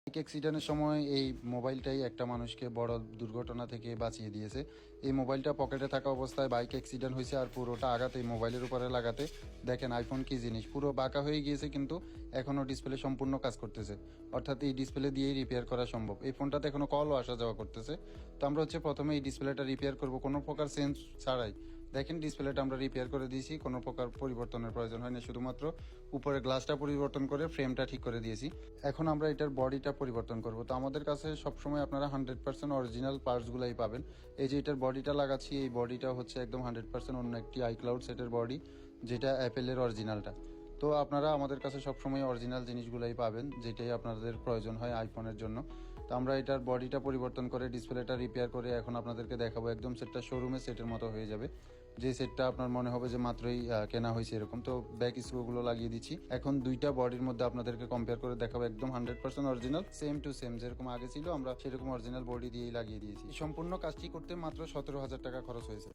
Bike অ্যাক্সিডেন্টের সময় এই মোবাইলটাই একটা মানুষকে বড় দুর্ঘটনা থেকে বাঁচিয়ে দিয়েছে। এই মোবাইলটা পকেটে থাকা অবস্থায় বাইক অ্যাক্সিডেন্ট হয়েছে, আর পুরোটা আঘাত এই মোবাইলের উপরে লাগাতে দেখেন আইফোন কি জিনিস, পুরো বাঁকা হয়ে গিয়েছে কিন্তু এখনও ডিসপ্লে সম্পূর্ণ কাজ করতেছে, অর্থাৎ এই ডিসপ্লে দিয়েই রিপেয়ার করা সম্ভব। এই ফোনটাতে এখনও কলও আসা যাওয়া করতেছে। তো আমরা প্রথমে এই ডিসপ্লেটা রিপেয়ার করব কোনো প্রকার চেঞ্জ ছাড়াই। দেখেন ডিসপ্লেটা আমরা রিপেয়ার করে দিয়েছি, কোনো প্রকার পরিবর্তনের প্রয়োজন হয় না, শুধুমাত্র উপরে গ্লাসটা পরিবর্তন করে ফ্রেমটা ঠিক করে দিয়েছি। এখন আমরা এটার বডিটা পরিবর্তন করব। তো আমাদের কাছে সবসময় আপনারা 100% অরিজিনাল পার্টসগুলাই পাবেন। এই যে এটার বডিটা লাগাচ্ছি, এই বডিটা হচ্ছে একদম 100% অন্য একটি আইক্লাউড সেটের বডি, যেটা অ্যাপেলের অরিজিনালটা। তো আপনারা আমাদের কাছে সবসময় অরিজিনাল জিনিসগুলাই পাবেন, যেটাই আপনাদের প্রয়োজন হয় আইফোনের জন্য। তো আমরা এটার বডিটা পরিবর্তন করে ডিসপ্লেটা রিপেয়ার করে এখন আপনাদেরকে দেখাবো। একদম সেটটা শোরুমে সেটের মতো হয়ে যাবে, যে সেটটা আপনার মনে হবে যে মাত্রই কেনা হয়েছে এরকম। তো ব্যাক স্ক্রুগুলো লাগিয়ে দিচ্ছি। এখন দুইটা বডির মধ্যে আপনাদেরকে কম্পেয়ার করে দেখাবো, একদম 100% অরিজিনাল, সেম টু সেম যেরকম আগে ছিল আমরা সেরকম অরিজিনাল বডি দিয়েই লাগিয়ে দিয়েছি। সম্পূর্ণ কাজটি করতে মাত্র 17,000 টাকা খরচ হয়েছে।